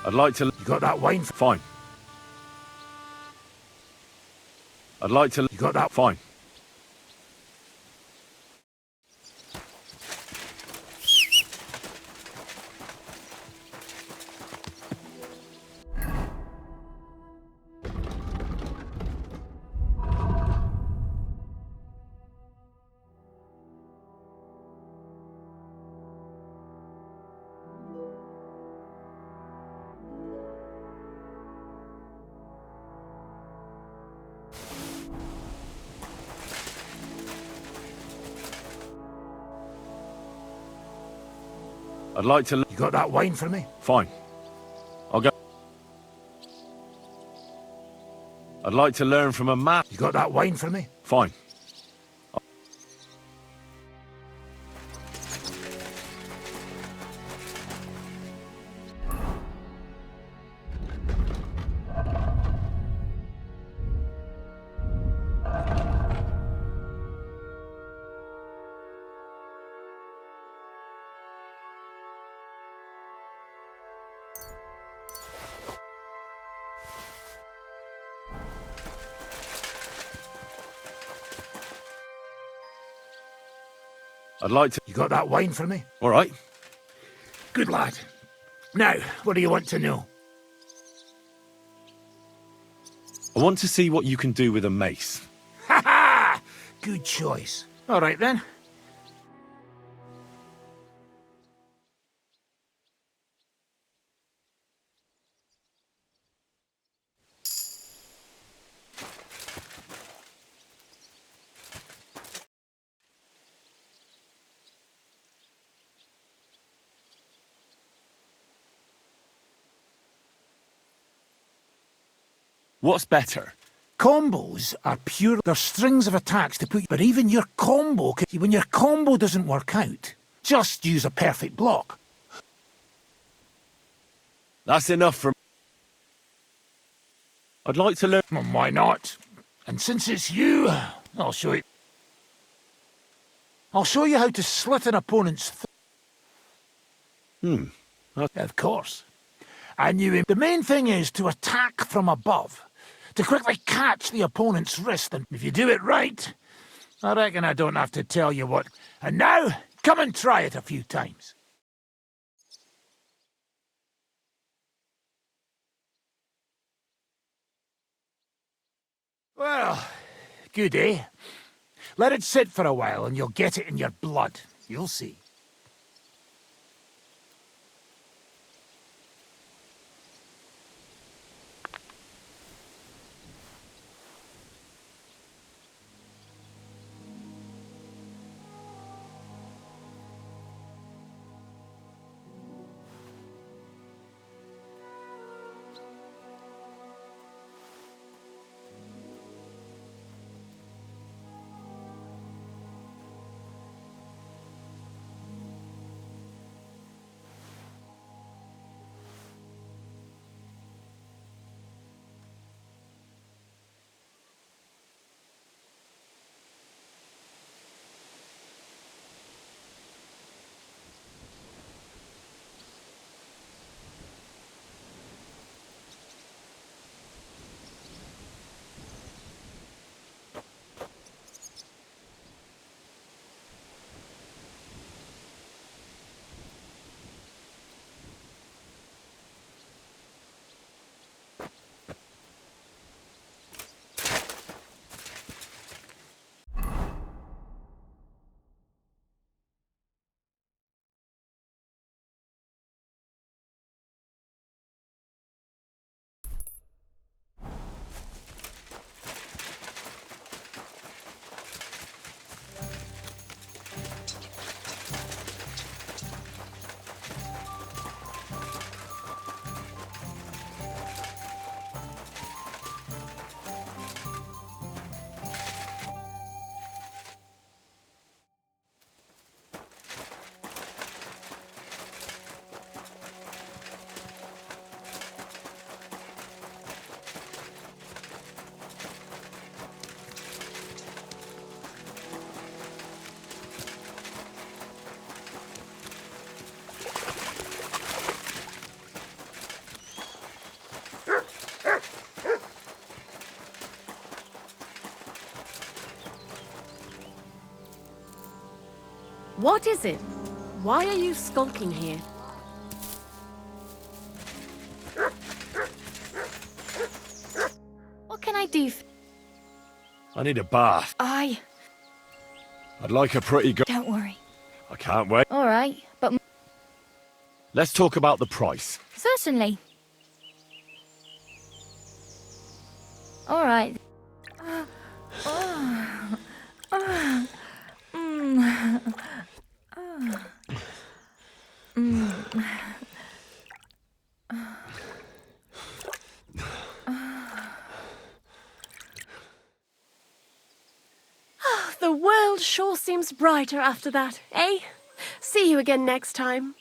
I'd like to... You got that wine? Fine. I'd like to... You got that? Fine. I'd like to... You got that wine for me? Fine. I'll go... I'd like to learn from a man. You got that wine for me? Fine. I'd like to... You got that wine for me? All right. Good lad. Now, what do you want to know? I want to see what you can do with a mace. Ha ha! Good choice. All right then. What's better? Combos are pure. They're strings of attacks to put. But even your combo, when your combo doesn't work out, just use a perfect block. That's enough from... I'd like to learn... Why not? And since it's you, I'll show you. I'll show you how to slit an opponent's Of course. And the main thing is to attack from above, to quickly catch the opponent's wrist, and if you do it right, I reckon I don't have to tell you what. And now, come and try it a few times. Well, good, eh? Let it sit for a while and you'll get it in your blood. You'll see. What is it? Why are you skulking here? What can I do for... I need a bath. I... I'd like a pretty girl. Don't worry. I can't wait. All right, but... Let's talk about the price. Certainly. All right. The world sure seems brighter after that, eh? See you again next time.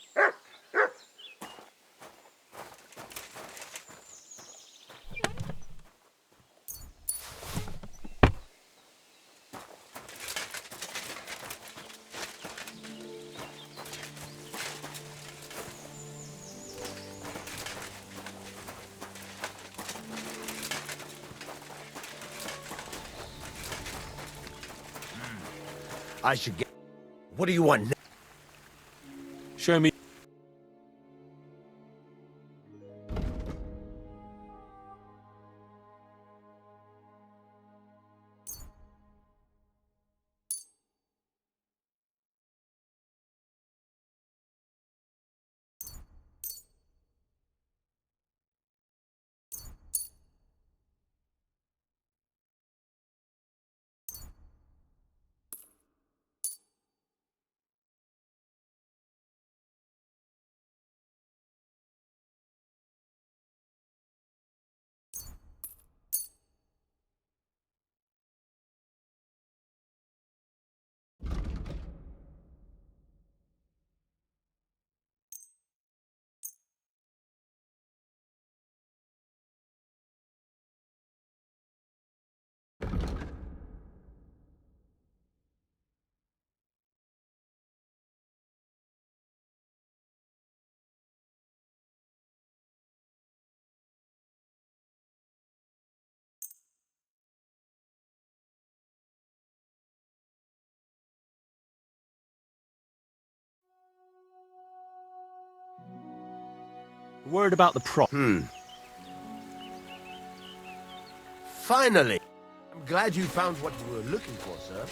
I should get... What do you want now? Show me. A word about the price. Finally! I'm glad you found what you were looking for, sir.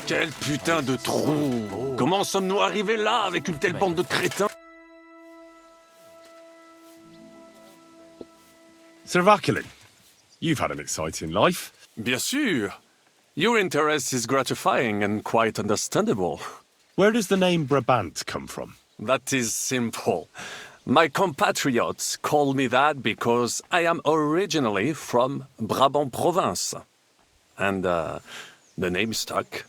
Quel putain de trou! Comment sommes-nous arrivés là avec une telle bande de crétins? Sir Vaculin, you've had an exciting life. Bien sûr! Your interest is gratifying and quite understandable. Where does the name Brabant come from? That is simple. My compatriots call me that because I am originally from Brabant province. And, the name stuck.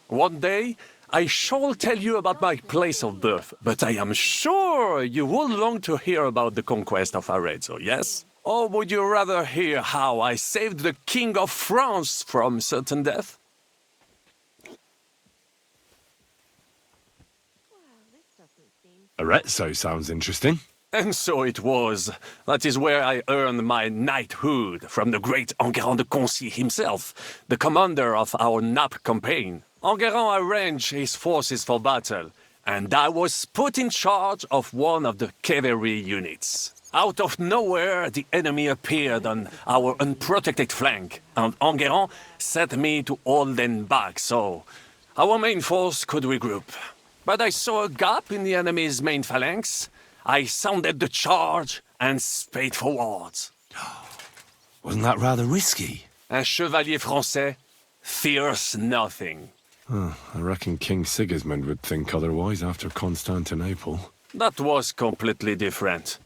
One day, I shall tell you about my place of birth, but I am sure you would long to hear about the conquest of Arezzo, yes? Or would you rather hear how I saved the King of France from certain death? Arezzo sounds interesting. And so it was. That is where I earned my knighthood from the great Enguerrand de Concy himself, the commander of our Naples campaign. Enguerrand arranged his forces for battle, and I was put in charge of one of the cavalry units. Out of nowhere, the enemy appeared on our unprotected flank, and Enguerrand set me to hold them back so our main force could regroup. But I saw a gap in the enemy's main phalanx. I sounded the charge and sped forwards. Wasn't that rather risky? Un chevalier français fears nothing. I reckon King Sigismund would think otherwise after Constantinople. That was completely different.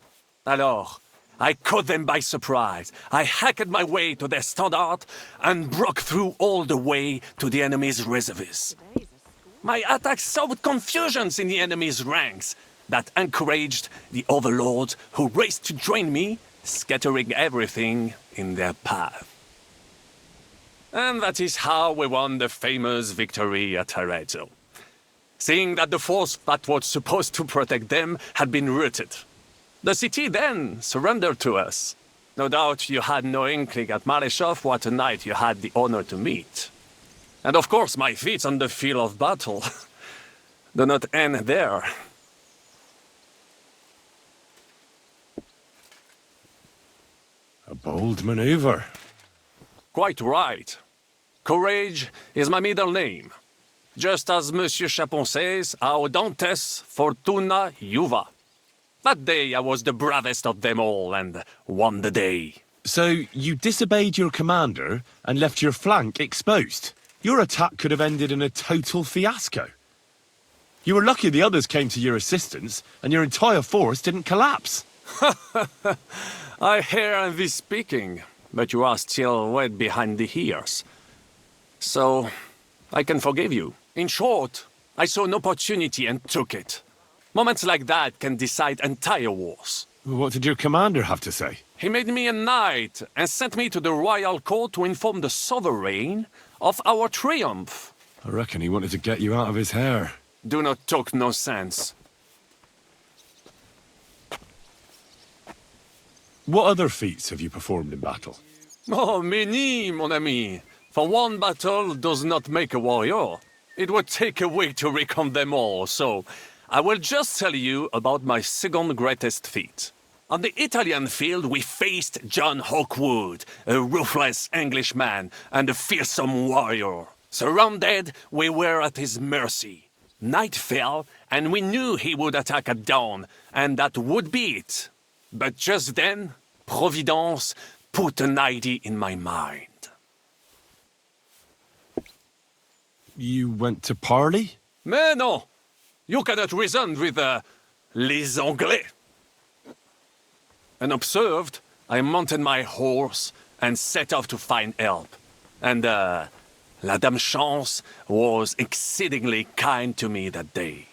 Alors, I caught them by surprise. I hacked my way to their standard and broke through all the way to the enemy's reservoirs. My attack sowed confusions in the enemy's ranks that encouraged the overlords who raced to join me, scattering everything in their path. And that is how we won the famous victory at Arezzo. Seeing that the force that was supposed to protect them had been routed. The city then surrendered to us. No doubt you had no inkling at Maleshov what a knight you had the honor to meet. And of course my feats on the field of battle do not end there. A bold maneuver. Quite right. Courage is my middle name. Just as Monsieur Chapon says, Audantes Fortuna Juva. That day I was the bravest of them all and won the day. So you disobeyed your commander and left your flank exposed. Your attack could have ended in a total fiasco. You were lucky the others came to your assistance and your entire force didn't collapse. I hear thee speaking, but you are still wet behind the ears. So, I can forgive you. In short, I saw an opportunity and took it. Moments like that can decide entire wars. What did your commander have to say? He made me a knight and sent me to the royal court to inform the sovereign of our triumph. I reckon he wanted to get you out of his hair. Do not talk no sense. What other feats have you performed in battle? Oh, many, mon ami. For one battle does not make a warrior. It would take a week to recount them all, so I will just tell you about my second greatest feat. On the Italian field, we faced John Hawkwood, a ruthless Englishman and a fearsome warrior. Surrounded, we were at his mercy. Night fell, and we knew he would attack at dawn, and that would be it. But just then, Providence put an idea in my mind. You went to parley? Mais non! You cannot reason with les Anglais. Unobserved, I mounted my horse and set off to find help. And La Dame Chance was exceedingly kind to me that day.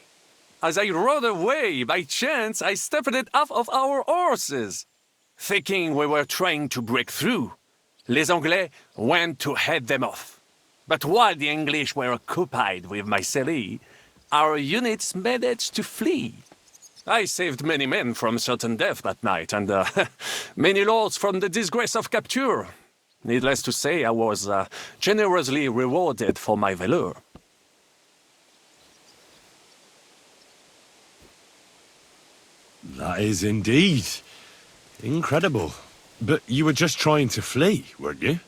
As I rode away, by chance, I stepped it off of our horses. Thinking we were trying to break through, les Anglais went to head them off. But while the English were occupied with my Marseille, our units managed to flee. I saved many men from certain death that night, and many lords from the disgrace of capture. Needless to say, I was generously rewarded for my valor. That is indeed incredible. But you were just trying to flee, weren't you?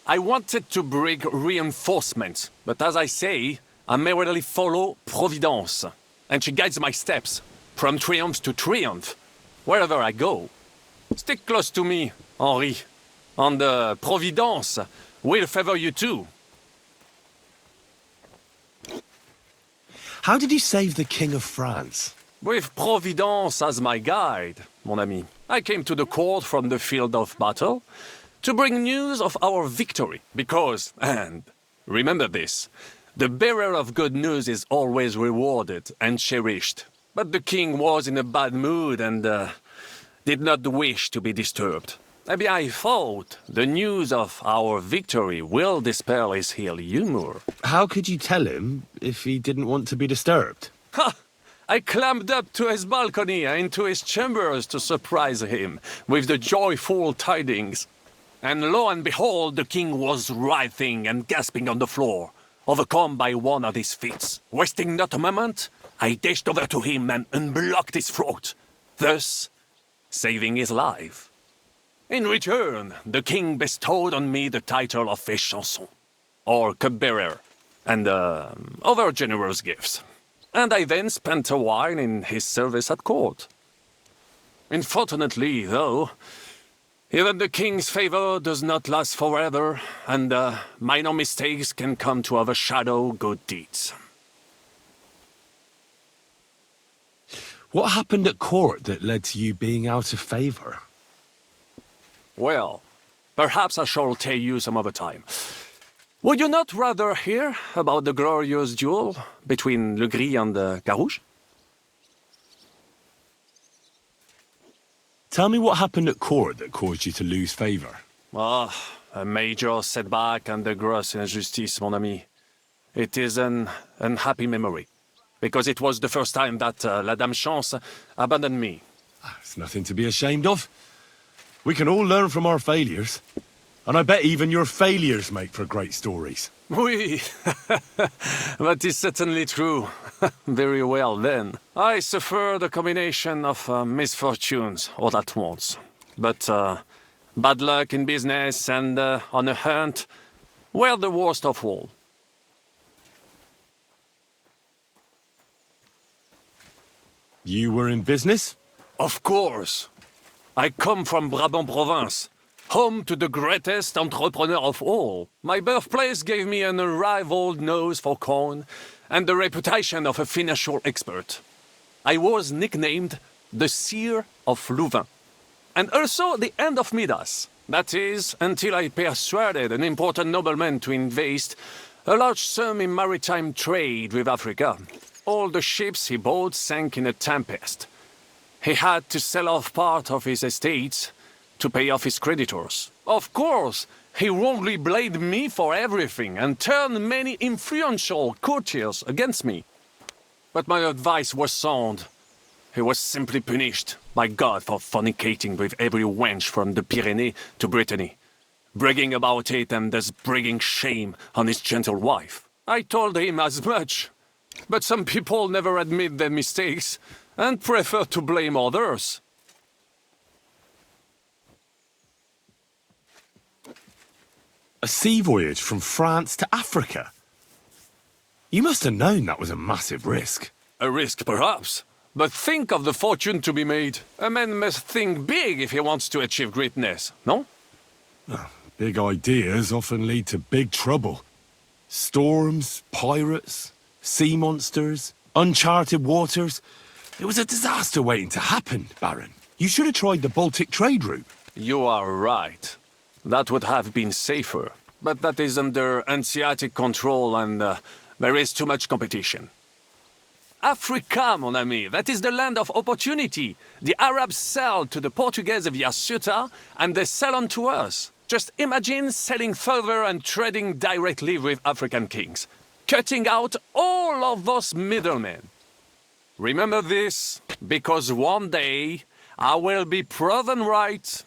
I wanted to bring reinforcements, but as I say, I merely follow Providence, and she guides my steps, from triumph to triumph, wherever I go. Stick close to me, Henri, and Providence will favor you too. How did you save the King of France? With Providence as my guide, mon ami, I came to the court from the field of battle to bring news of our victory, because, and remember this, The bearer of good news is always rewarded and cherished. But the king was in a bad mood and did not wish to be disturbed. Maybe I thought the news of our victory will dispel his ill humor. How could you tell him if he didn't want to be disturbed? Ha! I climbed up to his balcony and into his chambers to surprise him with the joyful tidings. And lo and behold, the king was writhing and gasping on the floor, overcome by one of his fits. Wasting not a moment, I dashed over to him and unblocked his throat, thus saving his life. In return, the king bestowed on me the title of Échanson, or cupbearer, and other generous gifts. And I then spent a while in his service at court. Unfortunately, though, even the king's favor does not last forever, and minor mistakes can come to overshadow good deeds. What happened at court that led to you being out of favor? Well, perhaps I shall tell you some other time. Would you not rather hear about the glorious duel between Le Gris and Carouge? Tell me what happened at court that caused you to lose favor. Ah, a major setback and a gross injustice, mon ami. It is an unhappy memory, because it was the first time that La Dame Chance abandoned me. It's nothing to be ashamed of. We can all learn from our failures. And I bet even your failures make for great stories. Oui, that is certainly true. Very well, then. I suffered a combination of misfortunes all at once. But bad luck in business and on a hunt were the worst of all. You were in business? Of course. I come from Brabant province, home to the greatest entrepreneur of all. My birthplace gave me an unrivaled nose for corn and the reputation of a financial expert. I was nicknamed the Seer of Louvain, and also the End of Midas. That is, until I persuaded an important nobleman to invest a large sum in maritime trade with Africa. All the ships he bought sank in a tempest. He had to sell off part of his estates to pay off his creditors. Of course, he wrongly blamed me for everything and turned many influential courtiers against me. But my advice was sound. He was simply punished by God for fornicating with every wench from the Pyrenees to Brittany, bragging about it and thus bringing shame on his gentle wife. I told him as much, but some people never admit their mistakes and prefer to blame others. A sea voyage from France to Africa? You must have known that was a massive risk. A risk, perhaps. But think of the fortune to be made. A man must think big if he wants to achieve greatness, no? Big ideas often lead to big trouble. Storms, pirates, sea monsters, uncharted waters. It was a disaster waiting to happen, Baron. You should have tried the Baltic trade route. You are right. That would have been safer. But that is under Hanseatic control and there is too much competition. Africa, mon ami, that is the land of opportunity. The Arabs sell to the Portuguese via Ceuta and they sell on to us. Just imagine selling further and trading directly with African kings, cutting out all of those middlemen. Remember this, because one day I will be proven right.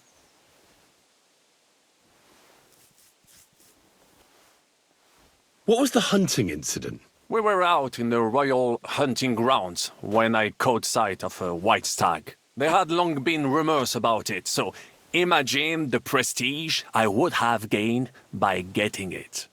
What was the hunting incident? We were out in the royal hunting grounds when I caught sight of a white stag. There had long been rumors about it, so imagine the prestige I would have gained by getting it.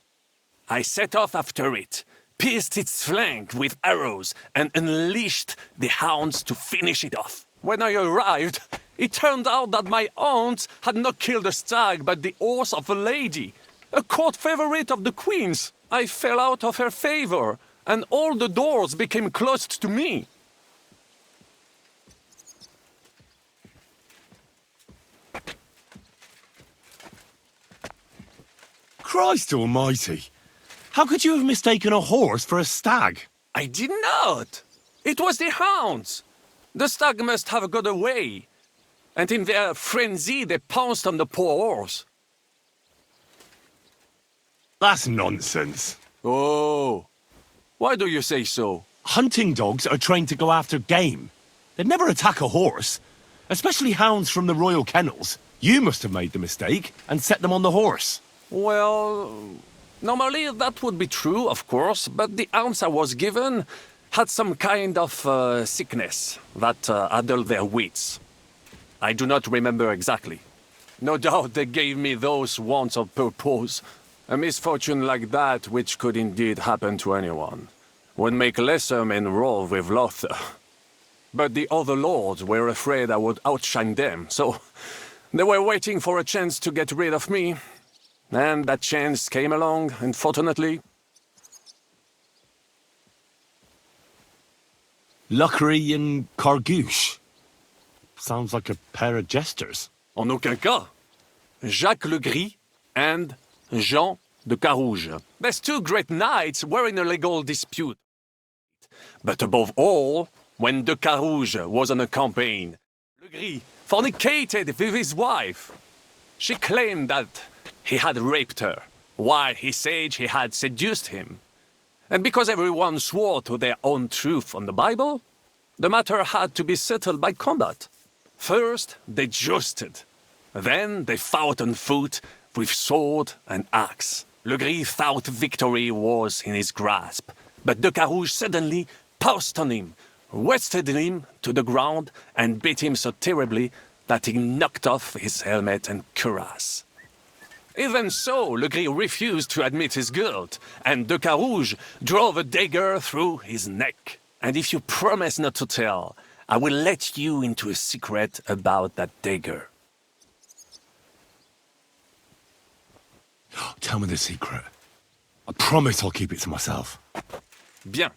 I set off after it, pierced its flank with arrows, and unleashed the hounds to finish it off. When I arrived, it turned out that my aunt had not killed a stag but the horse of a lady, a court favorite of the queen's. I fell out of her favor, and all the doors became closed to me. Christ almighty! How could you have mistaken a horse for a stag? I did not. It was the hounds. The stag must have got away. And in their frenzy, they pounced on the poor horse. That's nonsense. Oh, why do you say so? Hunting dogs are trained to go after game. They'd never attack a horse, especially hounds from the royal kennels. You must have made the mistake and set them on the horse. Well, normally that would be true, of course, but the ounce I was given had some kind of sickness that addled their wits. I do not remember exactly. No doubt they gave me those wants of purpose. A misfortune like that, which could indeed happen to anyone, would make lesser men roll with laughter. But the other lords were afraid I would outshine them, so they were waiting for a chance to get rid of me. And that chance came along, unfortunately. Luckery and Cargouche. Sounds like a pair of jesters. En aucun cas. Jacques le Gris and Jean de Carouge. These two great knights were in a legal dispute. But above all, when de Carouge was on a campaign, Le Gris fornicated with his wife. She claimed that he had raped her, while he said he had seduced him. And because everyone swore to their own truth on the Bible, the matter had to be settled by combat. First, they jousted. Then they fought on foot with sword and axe. Le Gris thought victory was in his grasp, but de Carouge suddenly pounced on him, wrested him to the ground, and beat him so terribly that he knocked off his helmet and cuirass. Even so, Le Gris refused to admit his guilt, and de Carouge drove a dagger through his neck. And if you promise not to tell, I will let you into a secret about that dagger. Tell me the secret. I promise I'll keep it to myself. Bien.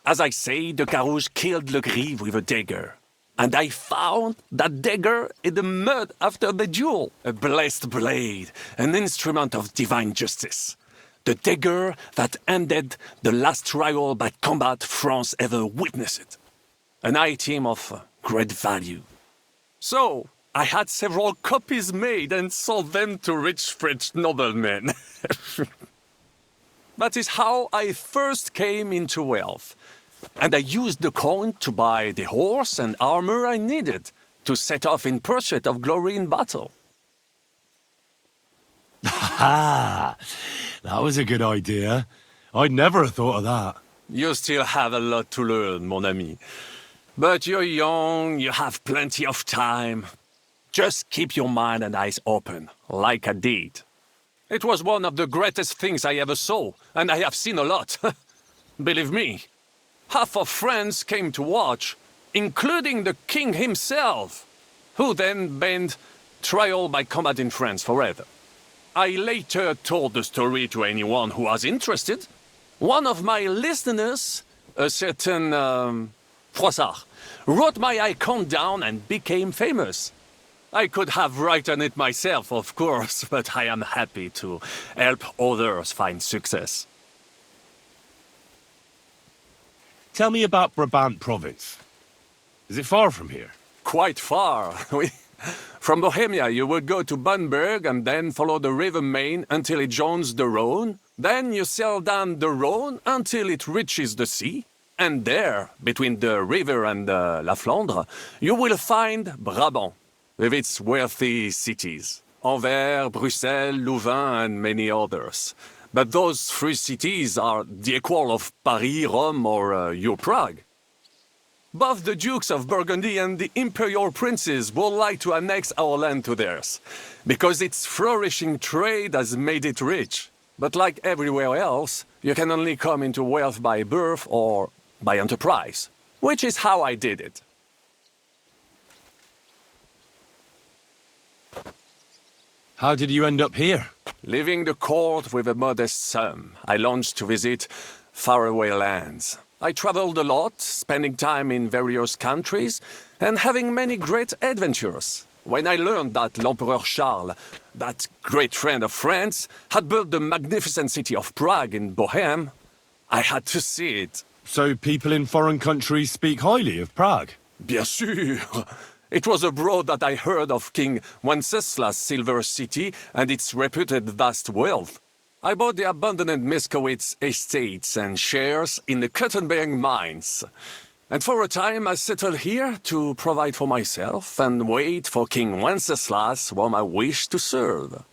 As I say, de Carouge killed Le Gris with a dagger. And I found that dagger in the mud after the duel. A blessed blade, an instrument of divine justice. The dagger that ended the last trial by combat France ever witnessed. An item of great value. So, I had several copies made and sold them to rich French noblemen. That is how I first came into wealth. And I used the coin to buy the horse and armor I needed to set off in pursuit of glory in battle. Ha! That was a good idea. I'd never have thought of that. You still have a lot to learn, mon ami. But you're young, you have plenty of time. Just keep your mind and eyes open, like I did. It was one of the greatest things I ever saw, and I have seen a lot. Believe me. Half of France came to watch, including the king himself, who then banned trial by combat in France forever. I later told the story to anyone who was interested. One of my listeners, a certain Froissart, wrote my icon down and became famous. I could have written it myself, of course, but I am happy to help others find success. Tell me about Brabant province. Is it far from here? Quite far. From Bohemia, you would go to Bamberg and then follow the river Main until it joins the Rhone. Then you sail down the Rhone until it reaches the sea. And there, between the river and La Flandre, you will find Brabant, with its wealthy cities. Anvers, Bruxelles, Louvain, and many others. But those three cities are the equal of Paris, Rome, or your Prague. Both the Dukes of Burgundy and the Imperial Princes would like to annex our land to theirs, because its flourishing trade has made it rich. But like everywhere else, you can only come into wealth by birth or by enterprise, which is how I did it. How did you end up here? Leaving the court with a modest sum, I launched to visit faraway lands. I traveled a lot, spending time in various countries and having many great adventures. When I learned that l'Empereur Charles, that great friend of France, had built the magnificent city of Prague in Bohème, I had to see it. So people in foreign countries speak highly of Prague? Bien sûr! It was abroad that I heard of King Wenceslas' Silver City and its reputed vast wealth. I bought the abandoned Miskowitz estates and shares in the Kuttenberg mines. And for a time I settled here to provide for myself and wait for King Wenceslas, whom I wished to serve.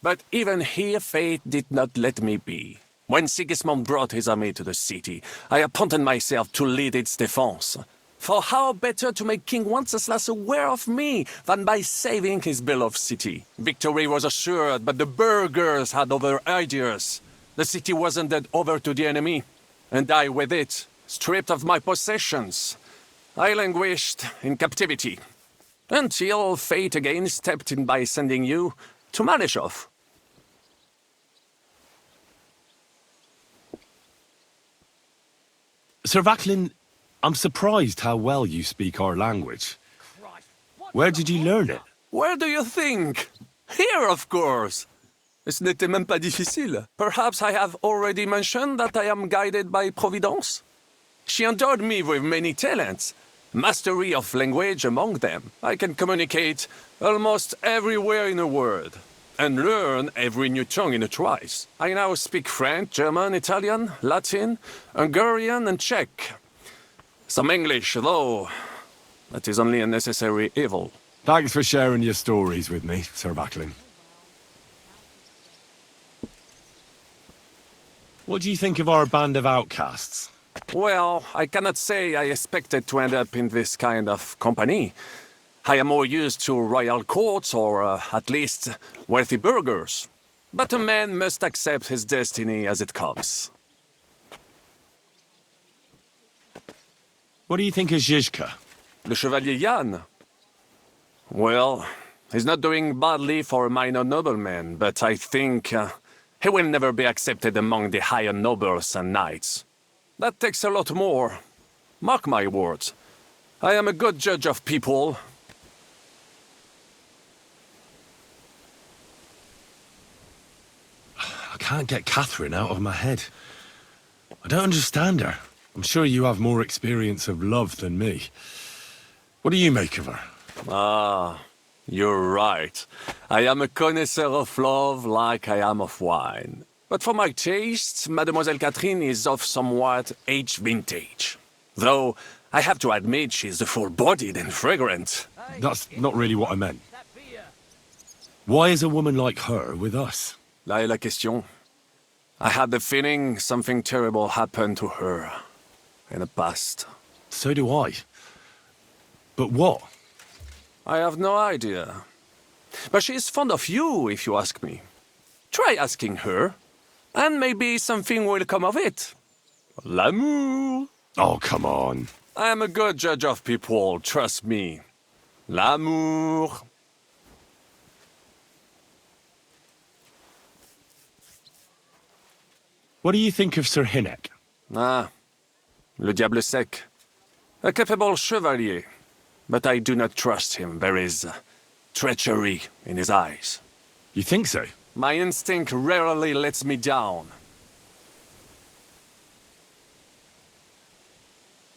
But even here fate did not let me be. When Sigismund brought his army to the city, I appointed myself to lead its defense. For how better to make King Wenceslas aware of me than by saving his beloved city? Victory was assured, but the burghers had other ideas. The city was handed over to the enemy, and I with it, stripped of my possessions. I languished in captivity, until fate again stepped in by sending you to Malishov. Sir Vaclin, I'm surprised how well you speak our language. Where did you learn it? Where do you think? Here, of course. Ce n'était même pas difficile. Perhaps I have already mentioned that I am guided by Providence? She endowed me with many talents, mastery of language among them. I can communicate almost everywhere in a word, and learn every new tongue in a trice. I now speak French, German, Italian, Latin, Hungarian, and Czech. Some English, though that is only a necessary evil. Thanks for sharing your stories with me, Sir Vaclin. What do you think of our band of outcasts? Well, I cannot say I expected to end up in this kind of company. I am more used to royal courts or, at least, wealthy burghers. But a man must accept his destiny as it comes. What do you think of Zizka? Le Chevalier Jan? Well, he's not doing badly for a minor nobleman, but I think he will never be accepted among the higher nobles and knights. That takes a lot more. Mark my words. I am a good judge of people. I can't get Catherine out of my head. I don't understand her. I'm sure you have more experience of love than me. What do you make of her? Ah, you're right. I am a connoisseur of love like I am of wine. But for my taste, Mademoiselle Catherine is of somewhat aged vintage. Though, I have to admit she's full-bodied and fragrant. That's not really what I meant. Why is a woman like her with us? Là est la question. I had the feeling something terrible happened to her in the past. So do I. But what? I have no idea. But she is fond of you, if you ask me. Try asking her, and maybe something will come of it. L'amour. Oh, come on. I am a good judge of people, trust me. L'amour. What do you think of Sir Hynek? Ah, le diable sec. A capable chevalier, but I do not trust him. There is treachery in his eyes. You think so? My instinct rarely lets me down.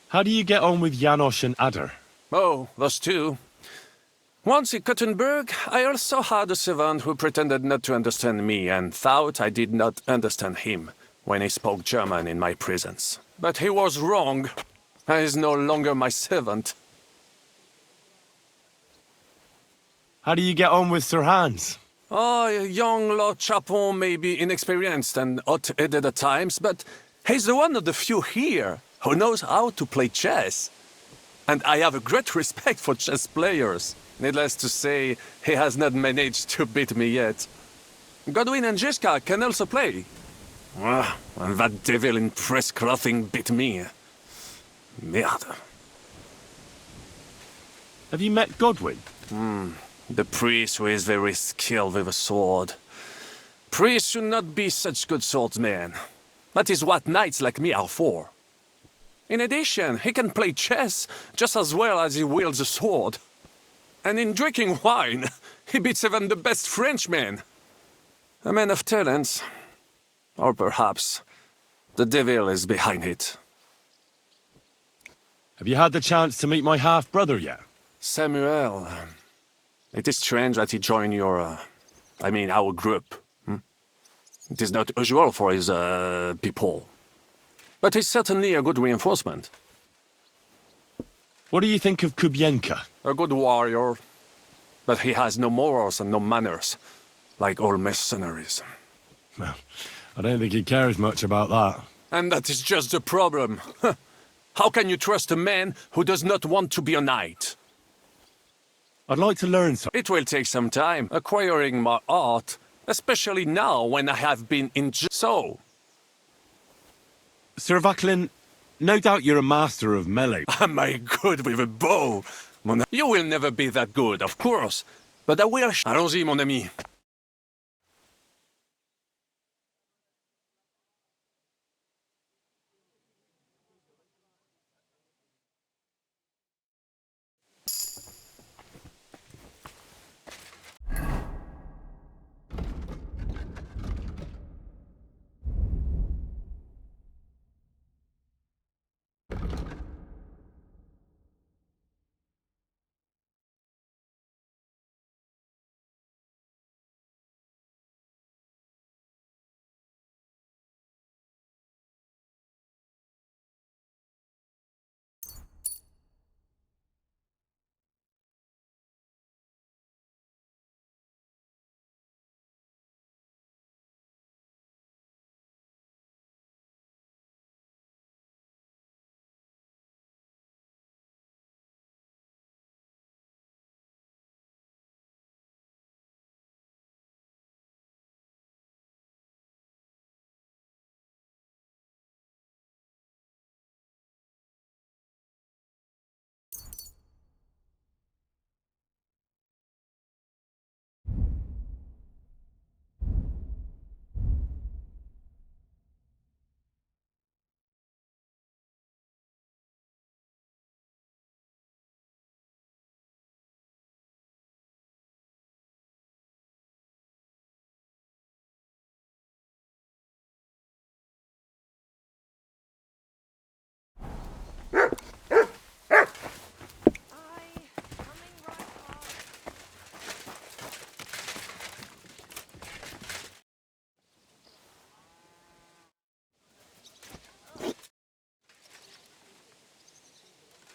How do you get on with Janosch and Adder? Oh, those two. Once in Kuttenberg, I also had a servant who pretended not to understand me and thought I did not understand him when he spoke German in my presence. But he was wrong. He is no longer my servant. How do you get on with Sir Hans? Oh, young Lord Chapon may be inexperienced and hot-headed at times, but he's the one of the few here who knows how to play chess. And I have a great respect for chess players. Needless to say, he has not managed to beat me yet. Godwin and Jiska can also play. Ah, and that devil in press clothing beat me. Merde. Have you met Godwin? The priest who is very skilled with a sword. Priests should not be such good swordsmen. That is what knights like me are for. In addition, he can play chess just as well as he wields a sword. And in drinking wine, he beats even the best Frenchman. A man of talents. Or perhaps the devil is behind it. Have you had the chance to meet my half-brother yet? Samuel, it is strange that he joined your, our group. It is not usual for his, people. But he's certainly a good reinforcement. What do you think of Kubienka? A good warrior. But he has no morals and no manners, like all mercenaries. Well, I don't think he cares much about that. And that is just the problem. How can you trust a man who does not want to be a knight? I'd like to learn something. It will take some time acquiring my art, especially now when I have been in so. Sir Vaclin, no doubt you're a master of melee. Am I good with a bow? You will never be that good, of course. But I will. Allons-y, mon ami.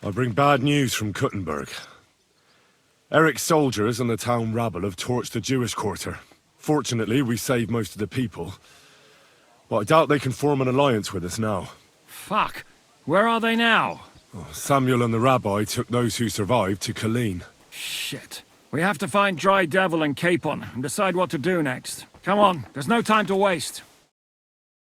I bring bad news from Kuttenberg. Eric's soldiers and the town rabble have torched the Jewish quarter. Fortunately, we saved most of the people. But I doubt they can form an alliance with us now. Fuck. Where are they now? Samuel and the rabbi took those who survived to Colleen. Shit. We have to find Dry Devil and Capon and decide what to do next. Come on, there's no time to waste.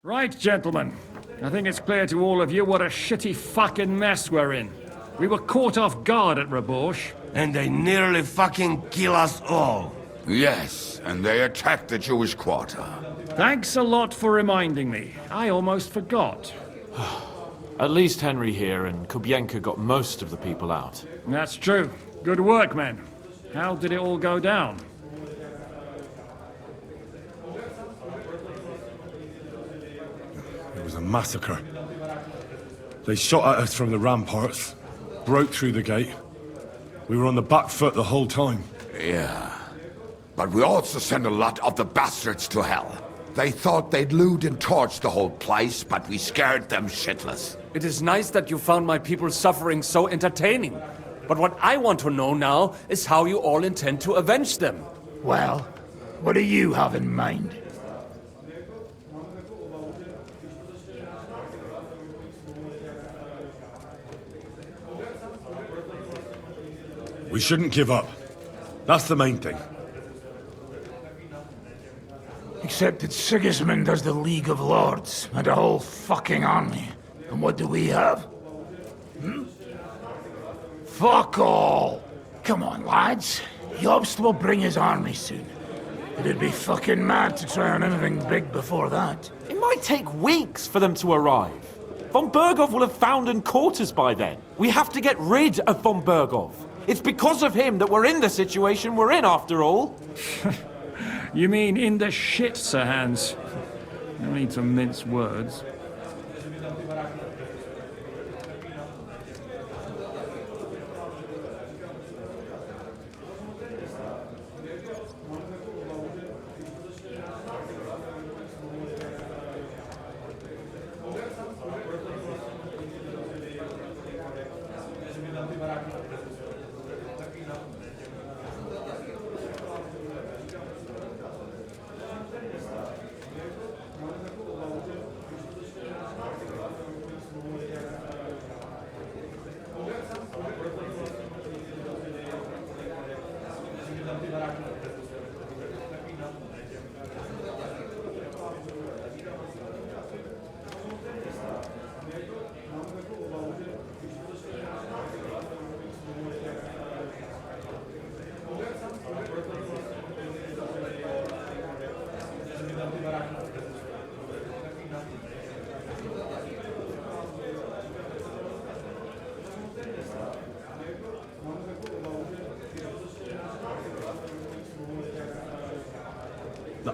Right, gentlemen. I think it's clear to all of you what a shitty fucking mess we're in. We were caught off guard at Rabosh. And they nearly fucking kill us all. Yes, and they attacked the Jewish quarter. Thanks a lot for reminding me. I almost forgot. At least Henry here and Kubienka got most of the people out. That's true. Good work, men. How did it all go down? It was a massacre. They shot at us from the ramparts, broke through the gate. We were on the back foot the whole time. Yeah. But we also sent a lot of the bastards to hell. They thought they'd loot and torch the whole place, but we scared them shitless. It is nice that you found my people's suffering so entertaining. But what I want to know now is how you all intend to avenge them. Well, what do you have in mind? We shouldn't give up. That's the main thing. Except that Sigismund has the League of Lords and a whole fucking army. And what do we have? Fuck all! Come on, lads. Jobst will bring his army soon. It'd be fucking mad to try on anything big before that. It might take weeks for them to arrive. Von Bergov will have found and caught us by then. We have to get rid of Von Bergov. It's because of him that we're in the situation we're in, after all. You mean in the shit, Sir Hans? No need to mince words.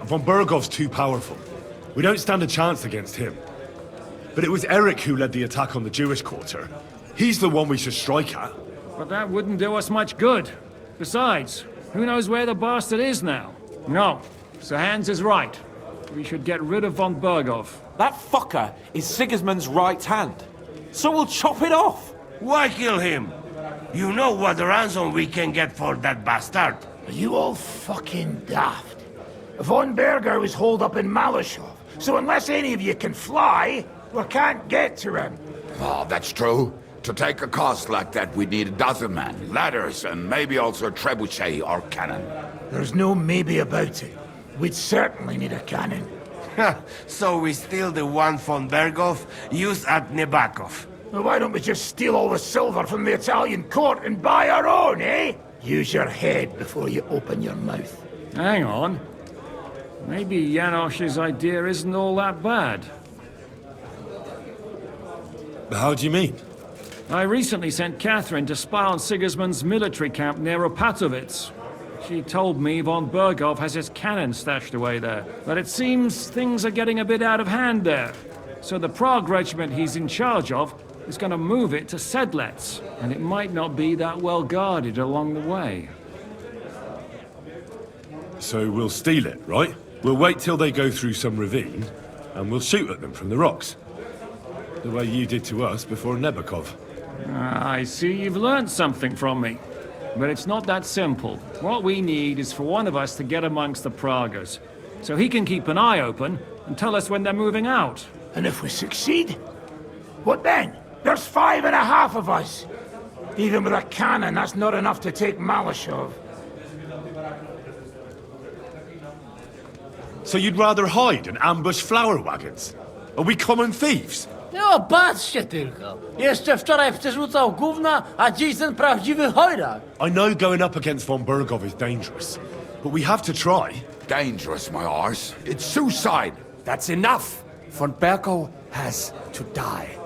Von Bergov's too powerful. We don't stand a chance against him. But it was Eric who led the attack on the Jewish quarter. He's the one we should strike at. But that wouldn't do us much good. Besides, who knows where the bastard is now? No, Sir Hans is right. We should get rid of von Bergov. That fucker is Sigismund's right hand. So we'll chop it off. Why kill him? You know what ransom we can get for that bastard. Are you all fucking daft? Von Berger was holed up in Malashov, so unless any of you can fly, we can't get to him. Oh, that's true. To take a cost like that, we'd need a dozen men, ladders, and maybe also a trebuchet or cannon. There's no maybe about it. We'd certainly need a cannon. So we steal the one von Bergov, use at Nebakov. Well, why don't we just steal all the silver from the Italian court and buy our own, eh? Use your head before you open your mouth. Hang on. Maybe Janosch's idea isn't all that bad. How do you mean? I recently sent Catherine to spy on Sigismund's military camp near Opatovitz. She told me von Bergov has his cannon stashed away there. But it seems things are getting a bit out of hand there. So the Prague regiment he's in charge of is going to move it to Sedlets. And it might not be that well guarded along the way. So we'll steal it, right? We'll wait till they go through some ravine, and we'll shoot at them from the rocks. The way you did to us before Nebakov. I see you've learned something from me. But it's not that simple. What we need is for one of us to get amongst the Praguers, so he can keep an eye open and tell us when they're moving out. And if we succeed? What then? There's 5.5 of us. Even with a cannon, that's not enough to take Malashov. So you'd rather hide and ambush flower wagons? Are we common thieves? No, patrzcie tylko. Jeszcze wczoraj przerzucał gówna, a dziś ten prawdziwy chojrak. I know going up against von Bergov is dangerous, but we have to try. Dangerous, my arse. It's suicide. That's enough! Von Bergov has to die.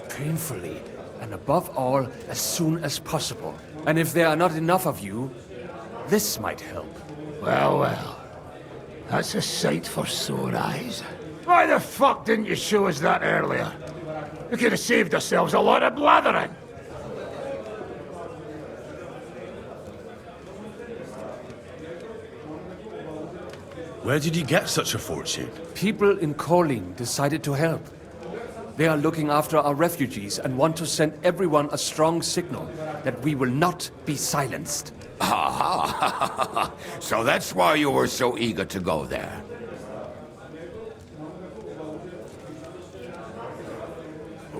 Painfully, and above all, as soon as possible. And if there are not enough of you, this might help. Well, well. That's a sight for sore eyes. Why the fuck didn't you show us that earlier? We could have saved ourselves a lot of blathering. Where did you get such a fortune? People in Kolin decided to help. They are looking after our refugees and want to send everyone a strong signal that we will not be silenced. Aha! So that's why you were so eager to go there.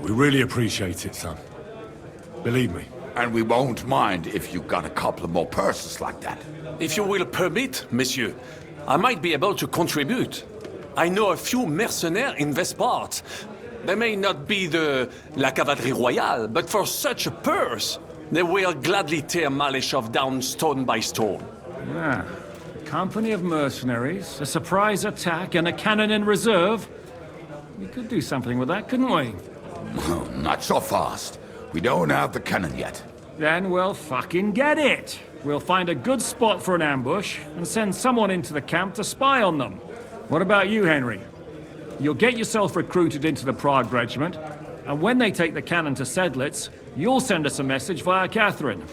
We really appreciate it, son. Believe me. And we won't mind if you got a couple of more purses like that. If you will permit, monsieur, I might be able to contribute. I know a few mercenaires in this part. They may not be la cavalerie royale, but for such a purse, they will gladly tear Malashov down stone by stone. Ah, a company of mercenaries, a surprise attack, and a cannon in reserve. We could do something with that, couldn't we? Not so fast. We don't have the cannon yet. Then we'll fucking get it. We'll find a good spot for an ambush and send someone into the camp to spy on them. What about you, Henry? You'll get yourself recruited into the Prague Regiment, and when they take the cannon to Sedlitz, you'll send us a message via Catherine.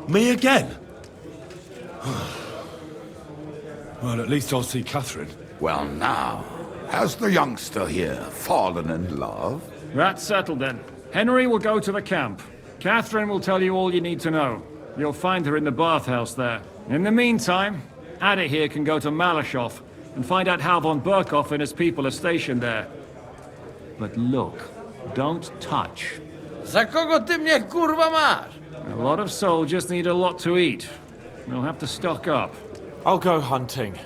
Me again? Well, at least I'll see Catherine. Well now, has the youngster here fallen in love? That's settled then. Henry will go to the camp. Catherine will tell you all you need to know. You'll find her in the bathhouse there. In the meantime, Ada here can go to Malashov and find out how von Burkhoff and his people are stationed there. But look, don't touch. Za kogo ty mnie kurwa masz? A lot of soldiers need a lot to eat. They'll have to stock up. I'll go hunting.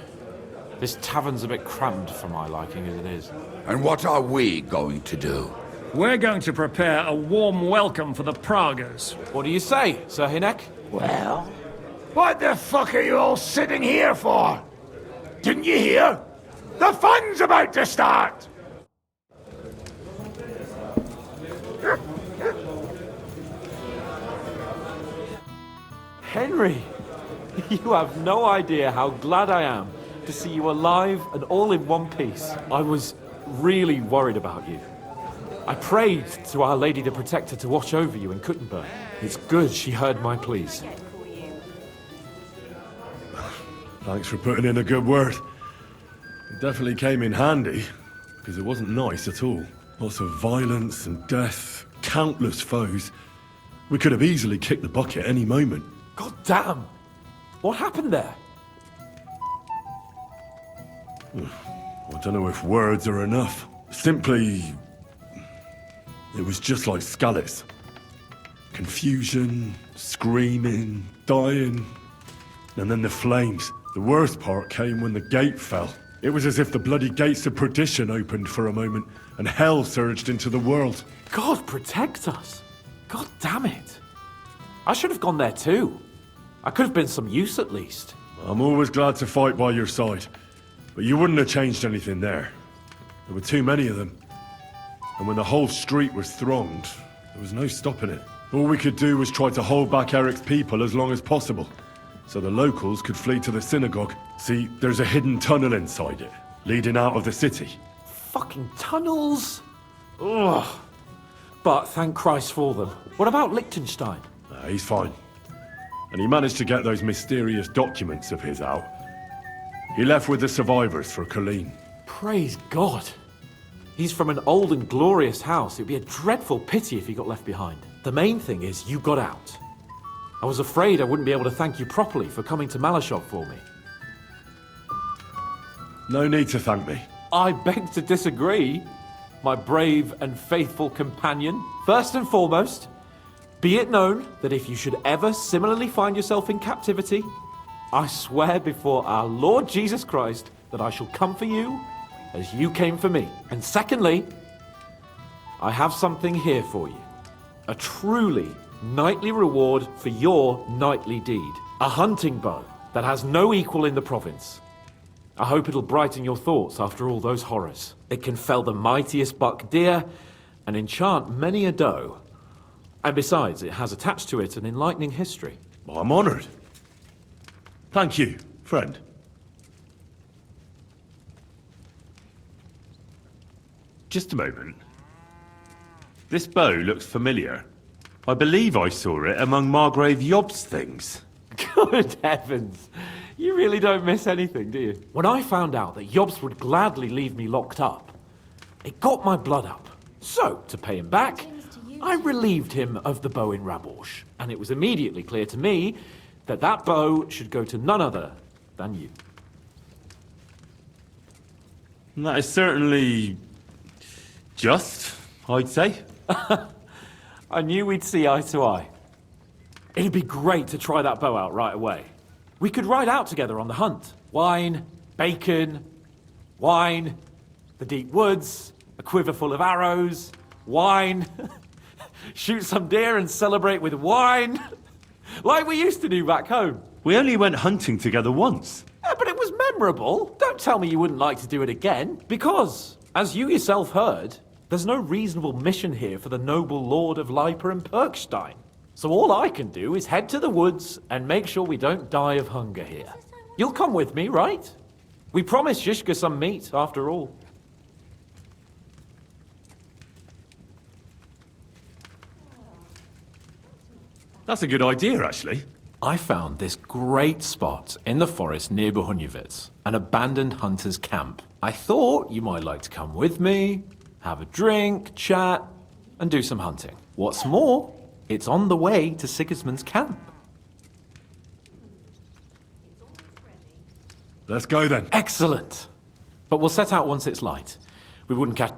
This tavern's a bit crammed for my liking as it is. And what are we going to do? We're going to prepare a warm welcome for the Praguers. What do you say, Sir Hinek? Well, what the fuck are you all sitting here for? Didn't you hear? The fun's about to start! Henry! You have no idea how glad I am to see you alive and all in one piece. I was really worried about you. I prayed to Our Lady the Protector to watch over you in Kuttenberg. It's good she heard my pleas. Thanks for putting in a good word. It definitely came in handy, because it wasn't nice at all. Lots of violence and death, countless foes. We could have easily kicked the bucket any moment. God damn! What happened there? I don't know if words are enough. Simply... it was just like Skalitz. Confusion, screaming, dying, and then the flames. The worst part came when the gate fell. It was as if the bloody gates of perdition opened for a moment, and hell surged into the world. God protect us! God damn it! I should have gone there too. I could have been some use at least. I'm always glad to fight by your side, but you wouldn't have changed anything there. There were too many of them. And when the whole street was thronged, there was no stopping it. All we could do was try to hold back Eric's people as long as possible, so the locals could flee to the synagogue. See, there's a hidden tunnel inside it, leading out of the city. Fucking tunnels! Ugh. But thank Christ for them. What about Liechtenstein? He's fine. And he managed to get those mysterious documents of his out. He left with the survivors for Colleen. Praise God. He's from an old and glorious house. It'd be a dreadful pity if he got left behind. The main thing is you got out. I was afraid I wouldn't be able to thank you properly for coming to Malashov for me. No need to thank me. I beg to disagree, my brave and faithful companion. First and foremost, be it known that if you should ever similarly find yourself in captivity, I swear before our Lord Jesus Christ that I shall come for you as you came for me. And secondly, I have something here for you. A truly knightly reward for your knightly deed. A hunting bow that has no equal in the province. I hope it'll brighten your thoughts after all those horrors. It can fell the mightiest buck deer and enchant many a doe. And besides, it has attached to it an enlightening history. I'm honored. Thank you, friend. Just a moment. This bow looks familiar. I believe I saw it among Margrave Yob's things. Good heavens. You really don't miss anything, do you? When I found out that Yobs would gladly leave me locked up, it got my blood up. So, to pay him back, I relieved him of the bow in Raborsh. And it was immediately clear to me that that bow should go to none other than you. That is certainly... just, I'd say. I knew we'd see eye to eye. It'd be great to try that bow out right away. We could ride out together on the hunt. Wine, bacon, wine, the deep woods, a quiver full of arrows, wine, shoot some deer and celebrate with wine, like we used to do back home. We only went hunting together once. Yeah, but it was memorable. Don't tell me you wouldn't like to do it again, because, as you yourself heard, There's no reasonable mission here for the noble lord of Leiper and Perkstein. So all I can do is head to the woods and make sure we don't die of hunger here. You'll come with me, right? We promised Zizka some meat, after all. That's a good idea, actually. I found this great spot in the forest near Bohunjevitz, an abandoned hunter's camp. I thought you might like to come with me, have a drink, chat, and do some hunting. What's more, it's on the way to Sigismund's camp. Let's go then. Excellent. But we'll set out once it's light. We wouldn't catch...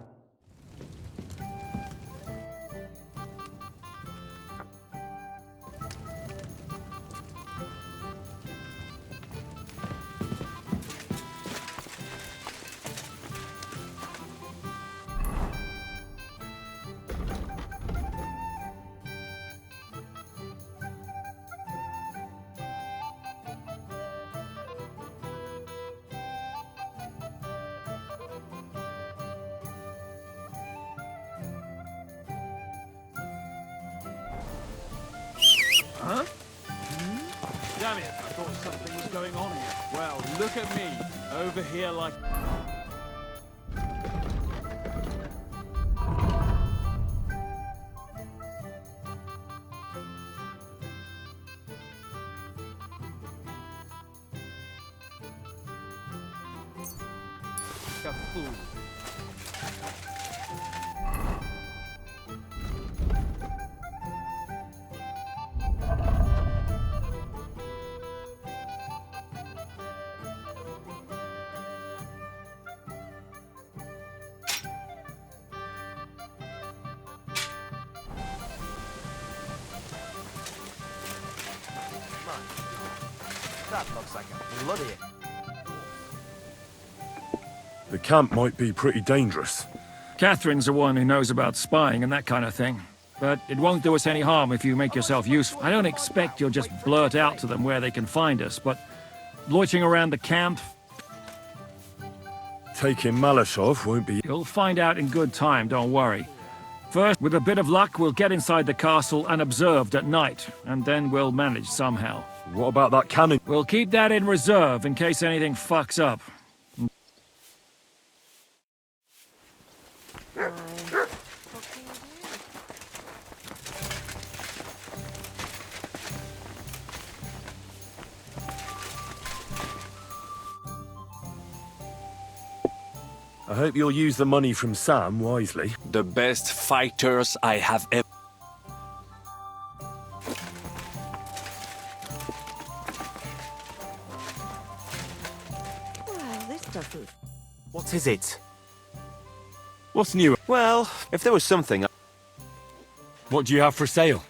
Damn it, I thought something was going on here. Well, look at me, over here like... a fool. That looks like a bloody... The camp might be pretty dangerous. Catherine's the one who knows about spying and that kind of thing. But it won't do us any harm if you make yourself useful. I don't expect you'll just blurt out to them where they can find us, but loitering around the camp... Taking Malashov won't be... You'll find out in good time, don't worry. First, with a bit of luck, we'll get inside the castle unobserved at night, and then we'll manage somehow. What about that cannon? We'll keep that in reserve in case anything fucks up. I hope you'll use the money from Sam wisely. The best fighters I have ever... Well, this doesn't... What is it? What's new? Well, if there was something... What do you have for sale?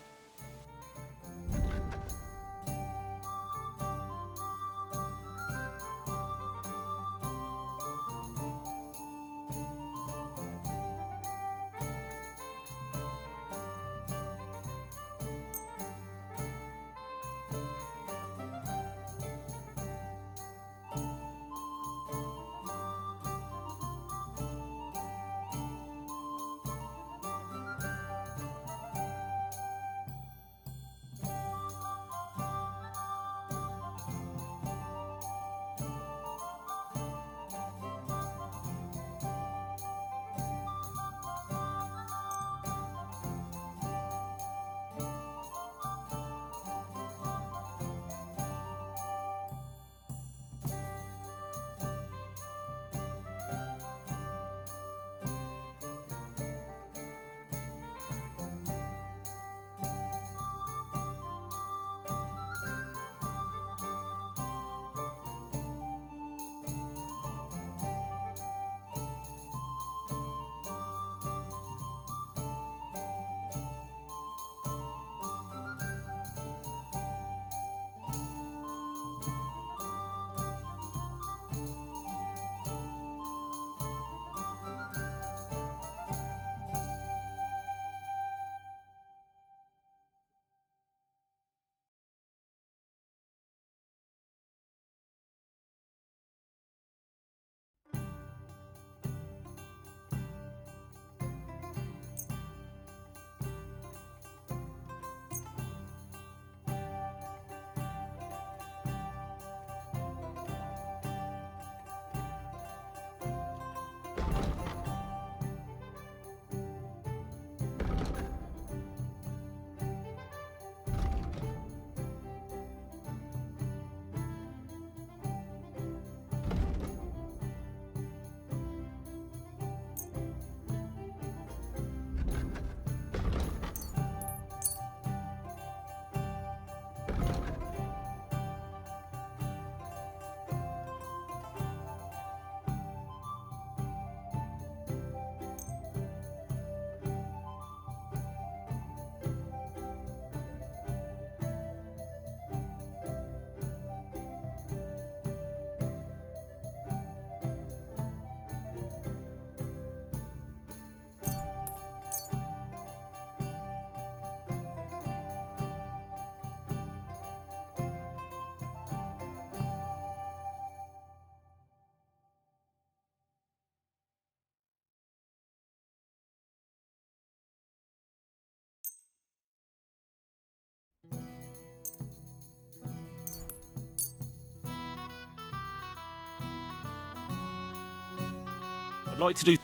I'd like to do...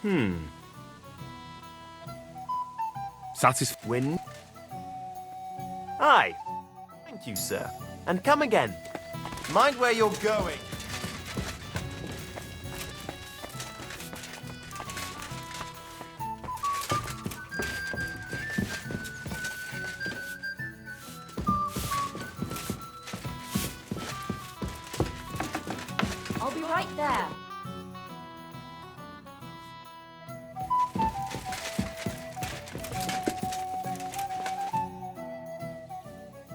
Win? Aye. Thank you, sir. And come again. Mind where you're going. I'll be right there.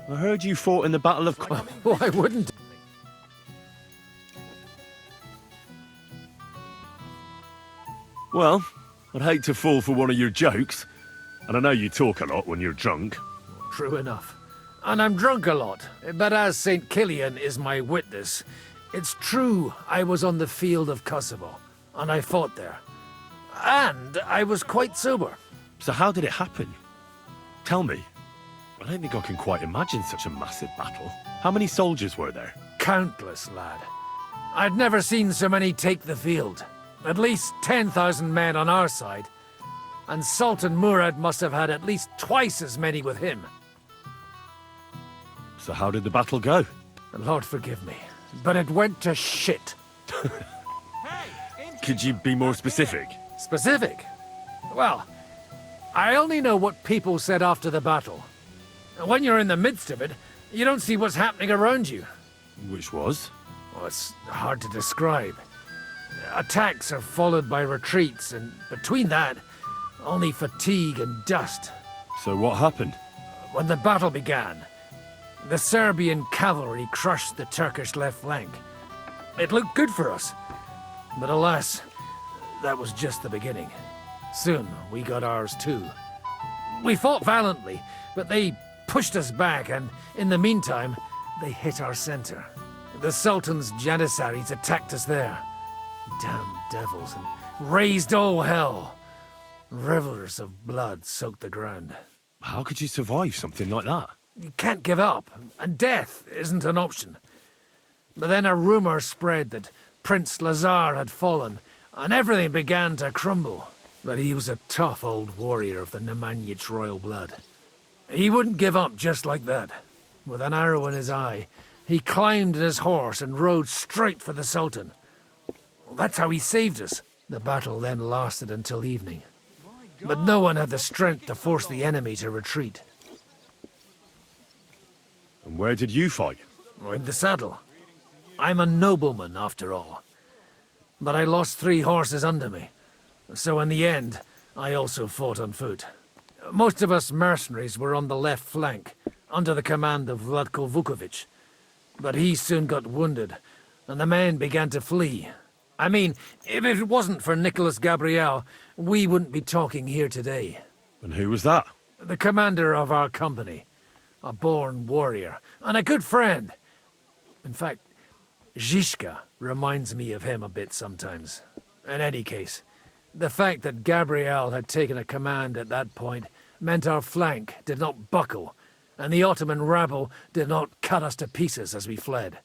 I heard you fought in the Battle of... Why wouldn't? Well, I'd hate to fall for one of your jokes. And I know you talk a lot when you're drunk. True enough. And I'm drunk a lot. But as St. Killian is my witness, it's true I was on the field of Kosovo, and I fought there. And I was quite sober. So how did it happen? Tell me. I don't think I can quite imagine such a massive battle. How many soldiers were there? Countless, lad. I'd never seen so many take the field. At least 10,000 men on our side. And Sultan Murad must have had at least twice as many with him. So how did the battle go? Lord forgive me, but it went to shit. Could you be more specific? Specific? Well, I only know what people said after the battle. When you're in the midst of it, you don't see what's happening around you. Which was? Well, it's hard to describe. Attacks are followed by retreats, and between that, only fatigue and dust. So what happened? When the battle began, the Serbian cavalry crushed the Turkish left flank. It looked good for us, but alas, that was just the beginning. Soon, we got ours too. We fought valiantly, but they pushed us back, and in the meantime, they hit our center. The Sultan's Janissaries attacked us there. Damn devils, and raised all hell. Rivers of blood soaked the ground. How could you survive something like that? You can't give up, and death isn't an option. But then a rumor spread that Prince Lazar had fallen, and everything began to crumble. But he was a tough old warrior of the Nemanjic royal blood. He wouldn't give up just like that. With an arrow in his eye, he climbed his horse and rode straight for the Sultan. That's how he saved us. The battle then lasted until evening. But no one had the strength to force the enemy to retreat. And where did you fight? In the saddle. I'm a nobleman, after all. But I lost 3 horses under me. So in the end, I also fought on foot. Most of us mercenaries were on the left flank, under the command of Vlatko Vukovic. But he soon got wounded, and the men began to flee. I mean, if it wasn't for Nicholas Gabriel, we wouldn't be talking here today. And who was that? The commander of our company. A born warrior, and a good friend. In fact, Zizka reminds me of him a bit sometimes. In any case, the fact that Gabriel had taken a command at that point meant our flank did not buckle, and the Ottoman rabble did not cut us to pieces as we fled.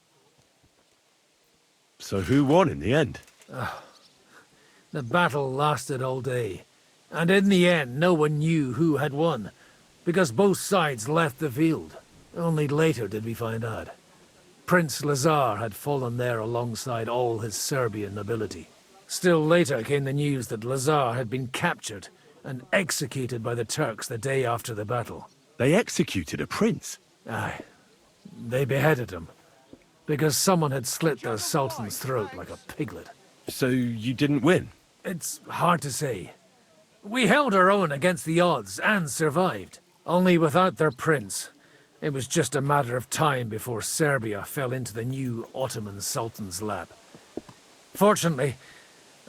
So who won in the end? The battle lasted all day, and in the end no one knew who had won, because both sides left the field. Only later did we find out. Prince Lazar had fallen there alongside all his Serbian nobility. Still later came the news that Lazar had been captured and executed by the Turks the day after the battle. They executed a prince? Aye. They beheaded him, because someone had slit the Sultan's throat like a piglet. So you didn't win? It's hard to say. We held our own against the odds and survived. Only without their prince, it was just a matter of time before Serbia fell into the new Ottoman Sultan's lap. Fortunately,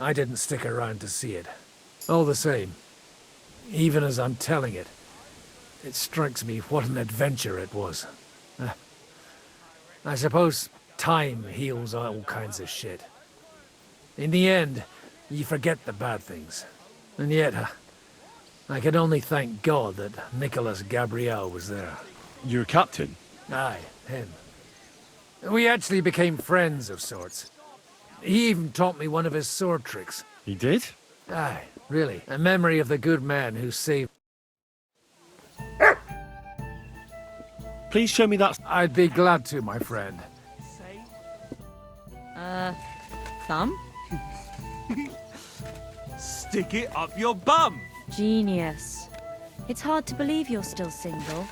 I didn't stick around to see it. All the same, even as I'm telling it, it strikes me what an adventure it was. I suppose time heals all kinds of shit. In the end, you forget the bad things. And yet, I can only thank God that Nicholas Gabriel was there. Your captain? Aye, him. We actually became friends of sorts. He even taught me one of his sword tricks. He did? Aye, really. A memory of the good man who saved... Please show me that. I'd be glad to, my friend. Thumb? Stick it up your bum! Genius. It's hard to believe you're still single.